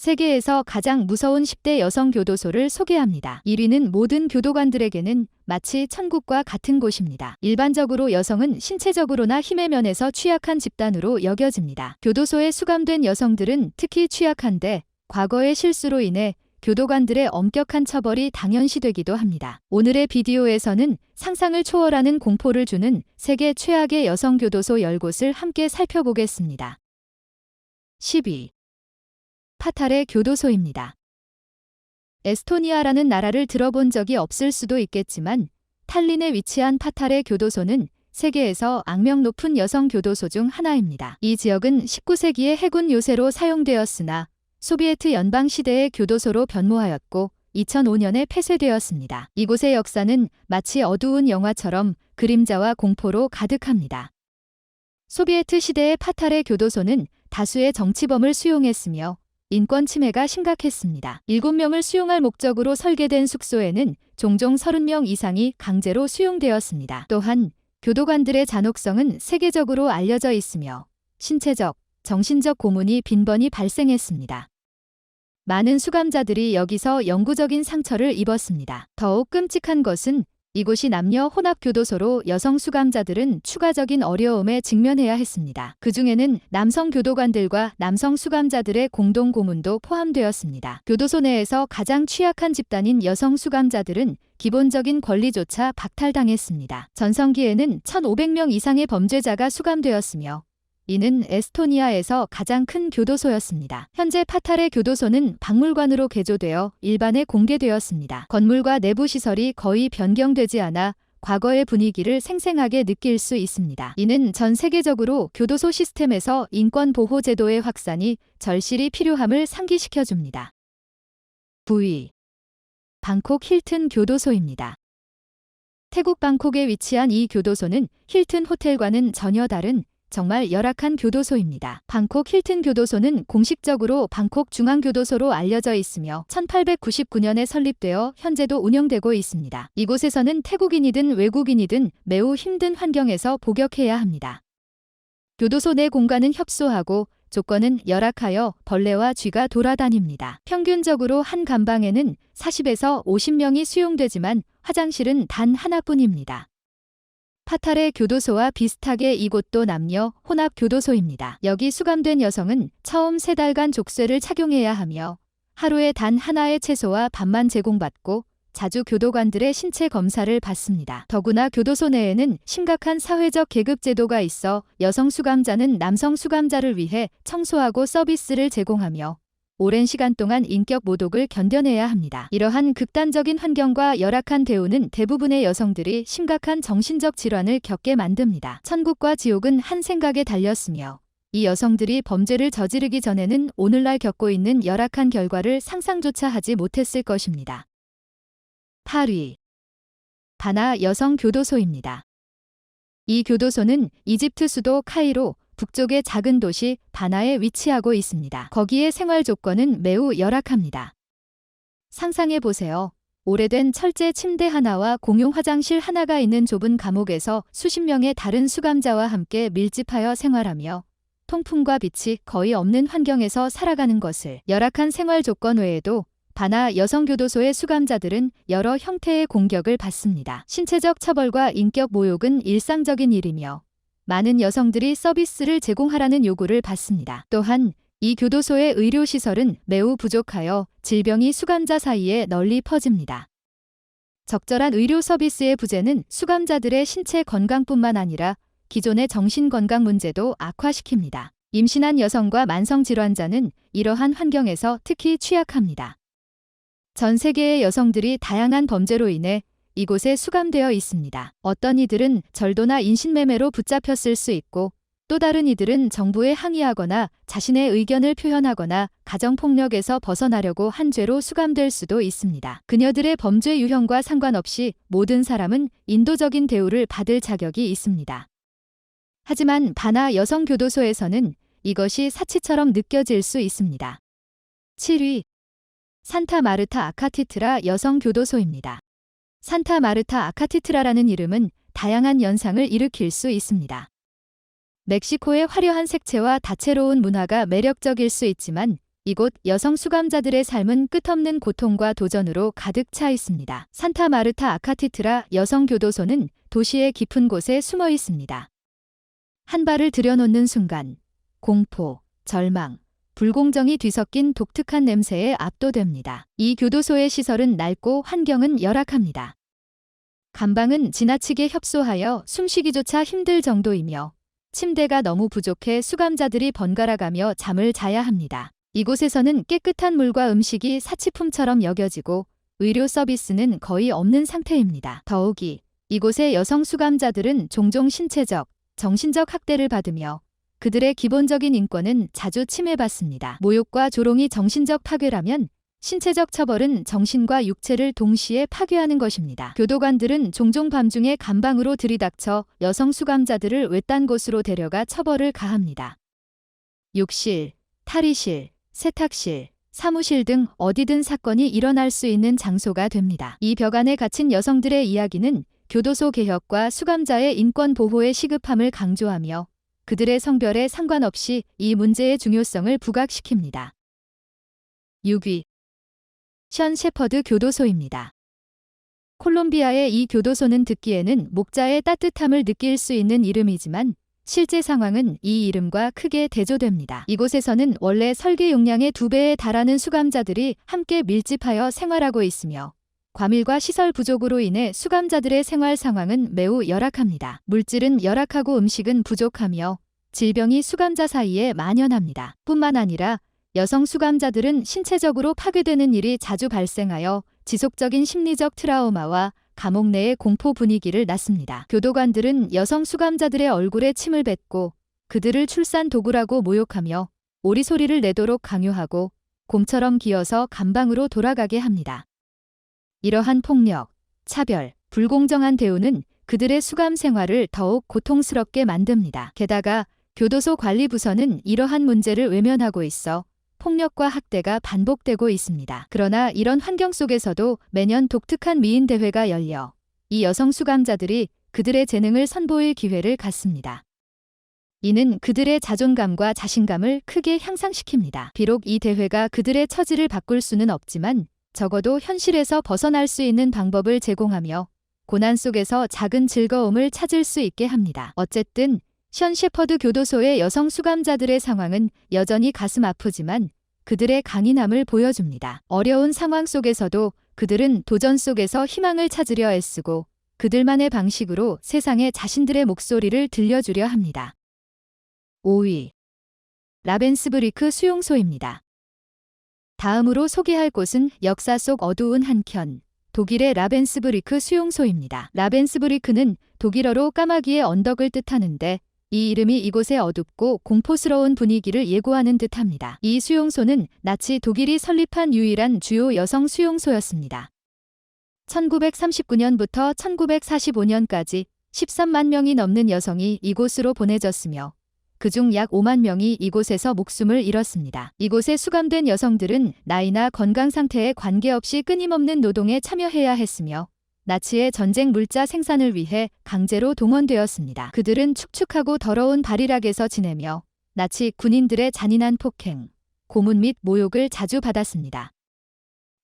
세계에서 가장 무서운 10대 여성 교도소를 소개합니다. 1위는 모든 교도관들에게는 마치 천국과 같은 곳입니다. 일반적으로 여성은 신체적으로나 힘의 면에서 취약한 집단으로 여겨집니다. 교도소에 수감된 여성들은 특히 취약한데 과거의 실수로 인해 교도관들의 엄격한 처벌이 당연시되기도 합니다. 오늘의 비디오에서는 상상을 초월하는 공포를 주는 세계 최악의 여성 교도소 10곳을 함께 살펴보겠습니다. 10위. 파탈의 교도소입니다. 에스토니아라는 나라를 들어본 적이 없을 수도 있겠지만 탈린에 위치한 파탈의 교도소는 세계에서 악명 높은 여성 교도소 중 하나입니다. 이 지역은 19세기의 해군 요새로 사용되었으나 소비에트 연방 시대의 교도소로 변모하였고 2005년에 폐쇄되었습니다. 이곳의 역사는 마치 어두운 영화처럼 그림자와 공포로 가득합니다. 소비에트 시대의 파탈의 교도소는 다수의 정치범을 수용했으며 인권 침해가 심각했습니다. 7명을 수용할 목적으로 설계된 숙소에는 종종 30명 이상이 강제로 수용되었습니다. 또한 교도관들의 잔혹성은 세계적으로 알려져 있으며 신체적, 정신적 고문이 빈번히 발생했습니다. 많은 수감자들이 여기서 영구적인 상처를 입었습니다. 더욱 끔찍한 것은 이곳이 남녀 혼합교도소로 여성 수감자들은 추가적인 어려움에 직면해야 했습니다. 그 중에는 남성 교도관들과 남성 수감자들의 공동 고문도 포함되었습니다. 교도소 내에서 가장 취약한 집단인 여성 수감자들은 기본적인 권리조차 박탈당했습니다. 전성기에는 1,500명 이상의 범죄자가 수감되었으며 이는 에스토니아에서 가장 큰 교도소였습니다. 현재 파탈의 교도소는 박물관으로 개조되어 일반에 공개되었습니다. 건물과 내부 시설이 거의 변경되지 않아 과거의 분위기를 생생하게 느낄 수 있습니다. 이는 전 세계적으로 교도소 시스템에서 인권 보호 제도의 확산이 절실히 필요함을 상기시켜줍니다. 9위. 방콕 힐튼 교도소입니다. 태국 방콕에 위치한 이 교도소는 힐튼 호텔과는 전혀 다른 정말 열악한 교도소입니다. 방콕 힐튼 교도소는 공식적으로 방콕 중앙교도소로 알려져 있으며 1899년에 설립되어 현재도 운영되고 있습니다. 이곳에서는 태국인이든 외국인이든 매우 힘든 환경에서 복역해야 합니다. 교도소 내 공간은 협소하고 조건은 열악하여 벌레와 쥐가 돌아다닙니다. 평균적으로 한 감방에는 40에서 50명이 수용되지만 화장실은 단 하나뿐입니다. 파탈의 교도소와 비슷하게 이곳도 남녀 혼합 교도소입니다. 여기 수감된 여성은 처음 3달간 족쇄를 착용해야 하며 하루에 단 하나의 채소와 밥만 제공받고 자주 교도관들의 신체 검사를 받습니다. 더구나 교도소 내에는 심각한 사회적 계급 제도가 있어 여성 수감자는 남성 수감자를 위해 청소하고 서비스를 제공하며 오랜 시간 동안 인격 모독을 견뎌내야 합니다. 이러한 극단적인 환경과 열악한 대우는 대부분의 여성들이 심각한 정신적 질환을 겪게 만듭니다. 천국과 지옥은 한 생각에 달렸으며 이 여성들이 범죄를 저지르기 전에는 오늘날 겪고 있는 열악한 결과를 상상조차 하지 못했을 것입니다. 8위. 바나 여성 교도소입니다. 이 교도소는 이집트 수도 카이로 북쪽의 작은 도시 바나에 위치하고 있습니다. 거기에 생활 조건은 매우 열악합니다. 상상해보세요. 오래된 철제 침대 하나와 공용 화장실 하나가 있는 좁은 감옥에서 수십 명의 다른 수감자와 함께 밀집하여 생활하며 통풍과 빛이 거의 없는 환경에서 살아가는 것을. 열악한 생활 조건 외에도 바나 여성교도소의 수감자들은 여러 형태의 공격을 받습니다. 신체적 처벌과 인격 모욕은 일상적인 일이며 많은 여성들이 서비스를 제공하라는 요구를 받습니다. 또한 이 교도소의 의료시설은 매우 부족하여 질병이 수감자 사이에 널리 퍼집니다. 적절한 의료 서비스의 부재는 수감자들의 신체 건강뿐만 아니라 기존의 정신건강 문제도 악화시킵니다. 임신한 여성과 만성질환자는 이러한 환경에서 특히 취약합니다. 전 세계의 여성들이 다양한 범죄로 인해 이곳에 수감되어 있습니다. 어떤 이들은 절도나 인신매매로 붙잡혔을 수 있고 또 다른 이들은 정부에 항의하거나 자신의 의견을 표현하거나 가정폭력에서 벗어나려고 한 죄로 수감될 수도 있습니다. 그녀들의 범죄 유형과 상관없이 모든 사람은 인도적인 대우를 받을 자격이 있습니다. 하지만 바나 여성교도소에서는 이것이 사치처럼 느껴질 수 있습니다. 7위. 산타마르타 아카티트라 여성교도소입니다. 산타마르타 아카티트라라는 이름은 다양한 연상을 일으킬 수 있습니다. 멕시코의 화려한 색채와 다채로운 문화가 매력적일 수 있지만 이곳 여성 수감자들의 삶은 끝없는 고통과 도전으로 가득 차 있습니다. 산타 마르타 아카티트라 여성 교도소는 도시의 깊은 곳에 숨어 있습니다. 한 발을 들여놓는 순간 공포, 절망, 불공정이 뒤섞인 독특한 냄새에 압도됩니다. 이 교도소의 시설은 낡고 환경은 열악합니다. 감방은 지나치게 협소하여 숨쉬기조차 힘들 정도이며 침대가 너무 부족해 수감자들이 번갈아가며 잠을 자야 합니다. 이곳에서는 깨끗한 물과 음식이 사치품처럼 여겨지고 의료 서비스는 거의 없는 상태입니다. 더욱이 이곳의 여성 수감자들은 종종 신체적, 정신적 학대를 받으며 그들의 기본적인 인권은 자주 침해받습니다. 모욕과 조롱이 정신적 파괴라면 신체적 처벌은 정신과 육체를 동시에 파괴하는 것입니다. 교도관들은 종종 밤중에 감방으로 들이닥쳐 여성 수감자들을 외딴 곳으로 데려가 처벌을 가합니다. 욕실, 탈의실, 세탁실, 사무실 등 어디든 사건이 일어날 수 있는 장소가 됩니다. 이 벽 안에 갇힌 여성들의 이야기는 교도소 개혁과 수감자의 인권 보호의 시급함을 강조하며 그들의 성별에 상관없이 이 문제의 중요성을 부각시킵니다. 6위. 션 shepherd 교도소입니다. 콜롬비아의 이 교도소는 듣기에는 목자의 따뜻함을 느낄 수 있는 이름이지만 실제 상황은 이 이름과 크게 대조됩니다. 이곳에서는 원래 설계 용량의 2배에 달하는 수감자들이 함께 밀집하여 생활하고 있으며 과밀과 시설 부족으로 인해 수감자들의 생활 상황은 매우 열악합니다. 물질은 열악하고 음식은 부족하며 질병이 수감자 사이에 만연합니다. 뿐만 아니라 여성 수감자들은 신체적으로 파괴되는 일이 자주 발생하여 지속적인 심리적 트라우마와 감옥 내의 공포 분위기를 낳습니다. 교도관들은 여성 수감자들의 얼굴에 침을 뱉고 그들을 출산 도구라고 모욕하며 오리소리를 내도록 강요하고 곰처럼 기어서 감방으로 돌아가게 합니다. 이러한 폭력, 차별, 불공정한 대우는 그들의 수감 생활을 더욱 고통스럽게 만듭니다. 게다가 교도소 관리부서는 이러한 문제를 외면하고 있어 폭력과 학대가 반복되고 있습니다. 그러나 이런 환경 속에서도 매년 독특한 미인 대회가 열려 이 여성 수감자들이 그들의 재능을 선보일 기회를 갖습니다. 이는 그들의 자존감과 자신감을 크게 향상시킵니다. 비록 이 대회가 그들의 처지를 바꿀 수는 없지만 적어도 현실에서 벗어날 수 있는 방법을 제공하며 고난 속에서 작은 즐거움을 찾을 수 있게 합니다. 어쨌든 션 shepherd 교도소의 여성 수감자들의 상황은 여전히 가슴 아프지만 그들의 강인함을 보여줍니다. 어려운 상황 속에서도 그들은 도전 속에서 희망을 찾으려 애쓰고 그들만의 방식으로 세상에 자신들의 목소리를 들려주려 합니다. 5위. 라벤스브리크 수용소입니다. 다음으로 소개할 곳은 역사 속 어두운 한켠, 독일의 라벤스브리크 수용소입니다. 라벤스브리크는 독일어로 까마귀의 언덕을 뜻하는데 이 이름이 이곳의 어둡고 공포스러운 분위기를 예고하는 듯합니다. 이 수용소는 나치 독일이 설립한 유일한 주요 여성 수용소였습니다. 1939년부터 1945년까지 13만 명이 넘는 여성이 이곳으로 보내졌으며 그중 약 5만 명이 이곳에서 목숨을 잃었습니다. 이곳에 수감된 여성들은 나이나 건강 상태에 관계없이 끊임없는 노동에 참여해야 했으며 나치의 전쟁 물자 생산을 위해 강제로 동원되었습니다. 그들은 축축하고 더러운 발이락에서 지내며 나치 군인들의 잔인한 폭행, 고문 및 모욕을 자주 받았습니다.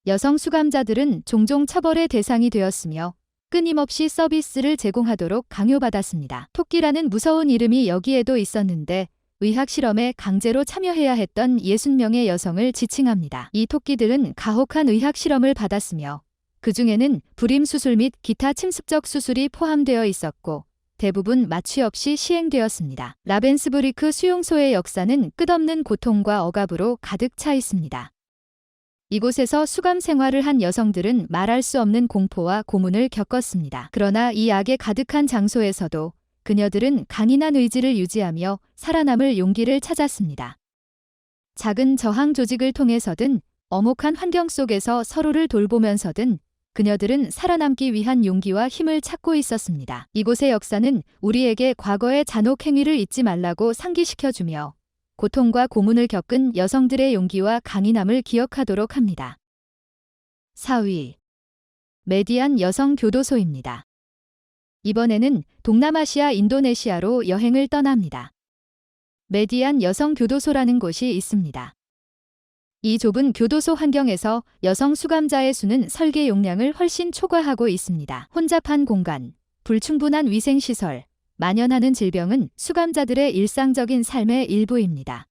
여성 수감자들은 종종 처벌의 대상이 되었으며 끊임없이 서비스를 제공하도록 강요받았습니다. 토끼라는 무서운 이름이 여기에도 있었는데 의학 실험에 강제로 참여해야 했던 60명의 여성을 지칭합니다. 이 토끼들은 가혹한 의학 실험을 받았으며 그 중에는 불임 수술 및 기타 침습적 수술이 포함되어 있었고 대부분 마취 없이 시행되었습니다. 라벤스브리크 수용소의 역사는 끝없는 고통과 억압으로 가득 차 있습니다. 이곳에서 수감 생활을 한 여성들은 말할 수 없는 공포와 고문을 겪었습니다. 그러나 이 악에 가득한 장소에서도 그녀들은 강인한 의지를 유지하며 살아남을 용기를 찾았습니다. 작은 저항 조직을 통해서든 엄혹한 환경 속에서 서로를 돌보면서든 그녀들은 살아남기 위한 용기와 힘을 찾고 있었습니다. 이곳의 역사는 우리에게 과거의 잔혹 행위를 잊지 말라고 상기시켜주며 고통과 고문을 겪은 여성들의 용기와 강인함을 기억하도록 합니다. 4위. 메디안 여성 교도소입니다. 이번에는 동남아시아 인도네시아로 여행을 떠납니다. 메디안 여성 교도소라는 곳이 있습니다. 이 좁은 교도소 환경에서 여성 수감자의 수는 설계 용량을 훨씬 초과하고 있습니다. 혼잡한 공간, 불충분한 위생시설, 만연하는 질병은 수감자들의 일상적인 삶의 일부입니다.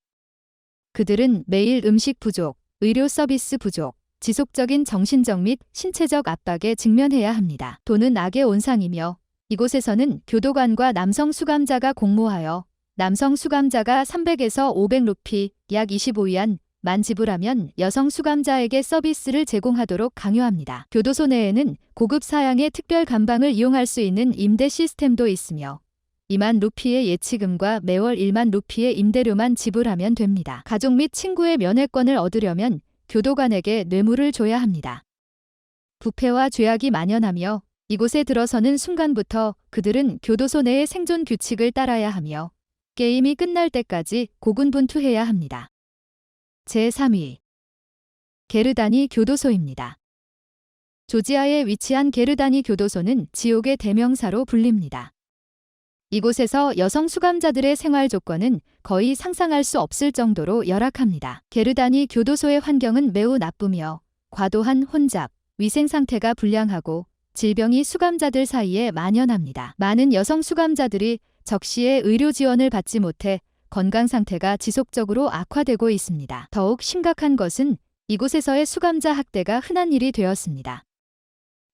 그들은 매일 음식 부족, 의료 서비스 부족, 지속적인 정신적 및 신체적 압박에 직면해야 합니다. 돈은 악의 온상이며 이곳에서는 교도관과 남성 수감자가 공모하여 남성 수감자가 300에서 500루피, 약 25위안 만 지불하면 여성 수감자에게 서비스를 제공하도록 강요합니다. 교도소 내에는 고급 사양의 특별 감방을 이용할 수 있는 임대 시스템도 있으며 2만 루피의 예치금과 매월 1만 루피의 임대료만 지불하면 됩니다. 가족 및 친구의 면회권을 얻으려면 교도관에게 뇌물을 줘야 합니다. 부패와 죄악이 만연하며 이곳에 들어서는 순간부터 그들은 교도소 내의 생존 규칙을 따라야 하며 게임이 끝날 때까지 고군분투해야 합니다. 제3위 게르다니 교도소입니다. 조지아에 위치한 게르다니 교도소는 지옥의 대명사로 불립니다. 이곳에서 여성 수감자들의 생활 조건은 거의 상상할 수 없을 정도로 열악합니다. 게르다니 교도소의 환경은 매우 나쁘며 과도한 혼잡, 위생 상태가 불량하고 질병이 수감자들 사이에 만연합니다. 많은 여성 수감자들이 적시에 의료 지원을 받지 못해 건강 상태가 지속적으로 악화되고 있습니다. 더욱 심각한 것은 이곳에서의 수감자 학대가 흔한 일이 되었습니다.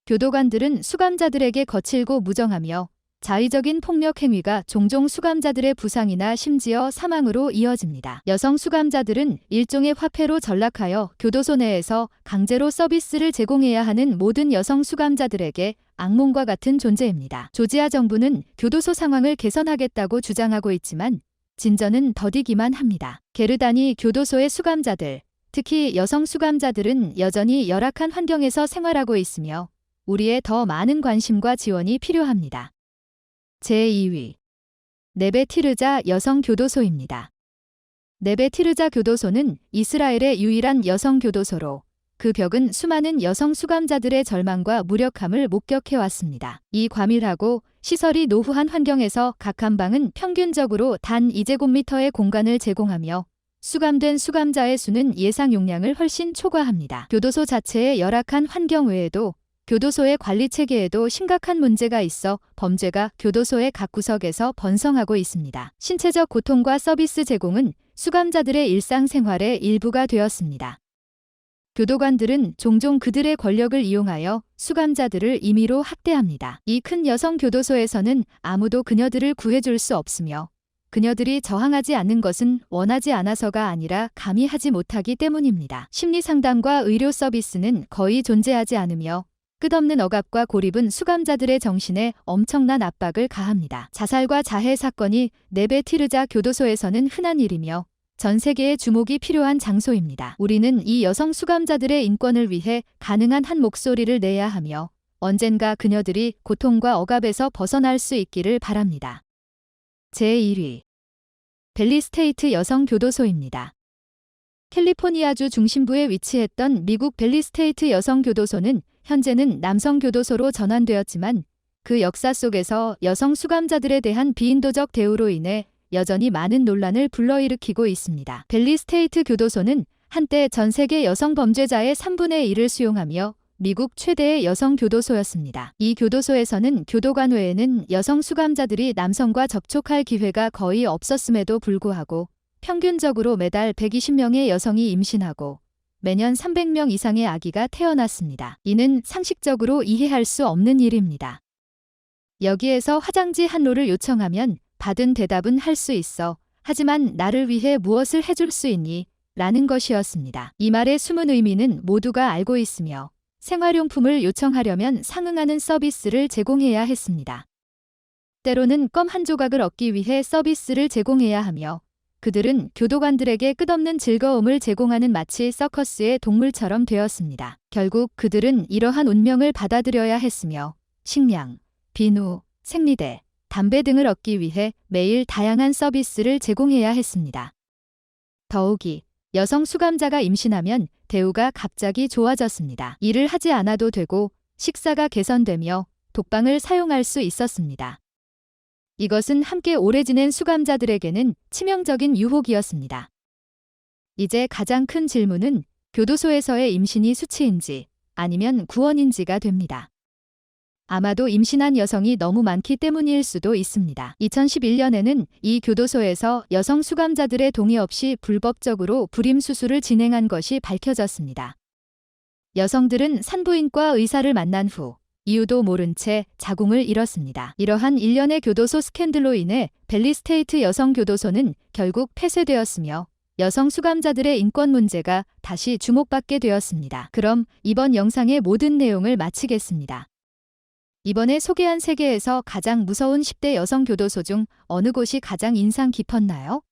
교도관들은 수감자들에게 거칠고 무정하며 자의적인 폭력 행위가 종종 수감자들의 부상이나 심지어 사망으로 이어집니다. 여성 수감자들은 일종의 화폐로 전락하여 교도소 내에서 강제로 서비스를 제공해야 하는 모든 여성 수감자들에게 악몽과 같은 존재입니다. 조지아 정부는 교도소 상황을 개선하겠다고 주장하고 있지만 진전은 더디기만 합니다. 게르다니 교도소의 수감자들, 특히 여성 수감자들은 여전히 열악한 환경에서 생활하고 있으며 우리의 더 많은 관심과 지원이 필요합니다. 제2위 네베 티르자 여성 교도소입니다. 네베 티르자 교도소는 이스라엘의 유일한 여성 교도소로 그 벽은 수많은 여성 수감자들의 절망과 무력함을 목격해왔습니다. 이 과밀하고 시설이 노후한 환경에서 각 한 방은 평균적으로 단 2제곱미터의 공간을 제공하며 수감된 수감자의 수는 예상 용량을 훨씬 초과합니다. 교도소 자체의 열악한 환경 외에도 교도소의 관리 체계에도 심각한 문제가 있어 범죄가 교도소의 각 구석에서 번성하고 있습니다. 신체적 고통과 서비스 제공은 수감자들의 일상생활의 일부가 되었습니다. 교도관들은 종종 그들의 권력을 이용하여 수감자들을 임의로 학대합니다. 이 큰 여성 교도소에서는 아무도 그녀들을 구해줄 수 없으며 그녀들이 저항하지 않는 것은 원하지 않아서가 아니라 감히 하지 못하기 때문입니다. 심리상담과 의료 서비스는 거의 존재하지 않으며 끝없는 억압과 고립은 수감자들의 정신에 엄청난 압박을 가합니다. 자살과 자해 사건이 네베 티르자 교도소에서는 흔한 일이며 전 세계의 주목이 필요한 장소입니다. 우리는 이 여성 수감자들의 인권을 위해 가능한 한 목소리를 내야 하며 언젠가 그녀들이 고통과 억압에서 벗어날 수 있기를 바랍니다. 제1위 벨리스테이트 여성 교도소입니다. 캘리포니아주 중심부에 위치했던 미국 벨리스테이트 여성 교도소는 현재는 남성 교도소로 전환되었지만 그 역사 속에서 여성 수감자들에 대한 비인도적 대우로 인해 여전히 많은 논란을 불러일으키고 있습니다. 벨리스테이트 교도소는 한때 전 세계 여성 범죄자의 3분의 1을 수용하며 미국 최대의 여성 교도소였습니다. 이 교도소에서는 교도관 외에는 여성 수감자들이 남성과 접촉할 기회가 거의 없었음에도 불구하고 평균적으로 매달 120명의 여성이 임신하고 매년 300명 이상의 아기가 태어났습니다. 이는 상식적으로 이해할 수 없는 일입니다. 여기에서 화장지 한 롤을 요청하면 받은 대답은 할 수 있어. 하지만 나를 위해 무엇을 해줄 수 있니? 라는 것이었습니다. 이 말의 숨은 의미는 모두가 알고 있으며 생활용품을 요청하려면 상응하는 서비스를 제공해야 했습니다. 때로는 껌 한 조각을 얻기 위해 서비스를 제공해야 하며 그들은 교도관들에게 끝없는 즐거움을 제공하는 마치 서커스의 동물처럼 되었습니다. 결국 그들은 이러한 운명을 받아들여야 했으며 식량, 비누, 생리대, 담배 등을 얻기 위해 매일 다양한 서비스를 제공해야 했습니다. 더욱이 여성 수감자가 임신하면 대우가 갑자기 좋아졌습니다. 일을 하지 않아도 되고 식사가 개선되며 독방을 사용할 수 있었습니다. 이것은 함께 오래 지낸 수감자들에게는 치명적인 유혹이었습니다. 이제 가장 큰 질문은 교도소에서의 임신이 수치인지 아니면 구원인지가 됩니다. 아마도 임신한 여성이 너무 많기 때문일 수도 있습니다. 2011년에는 이 교도소에서 여성 수감자들의 동의 없이 불법적으로 불임 수술을 진행한 것이 밝혀졌습니다. 여성들은 산부인과 의사를 만난 후 이유도 모른 채 자궁을 잃었습니다. 이러한 일련의 교도소 스캔들로 인해 벨리스테이트 여성교도소는 결국 폐쇄되었으며 여성 수감자들의 인권 문제가 다시 주목받게 되었습니다. 그럼 이번 영상의 모든 내용을 마치겠습니다. 이번에 소개한 세계에서 가장 무서운 10대 여성 교도소 중 어느 곳이 가장 인상 깊었나요?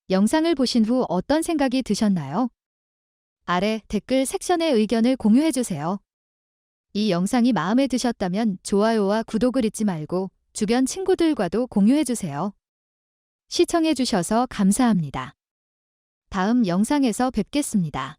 영상을 보신 후 어떤 생각이 드셨나요? 아래 댓글 섹션에 의견을 공유해주세요. 이 영상이 마음에 드셨다면 좋아요와 구독을 잊지 말고 주변 친구들과도 공유해주세요. 시청해주셔서 감사합니다. 다음 영상에서 뵙겠습니다.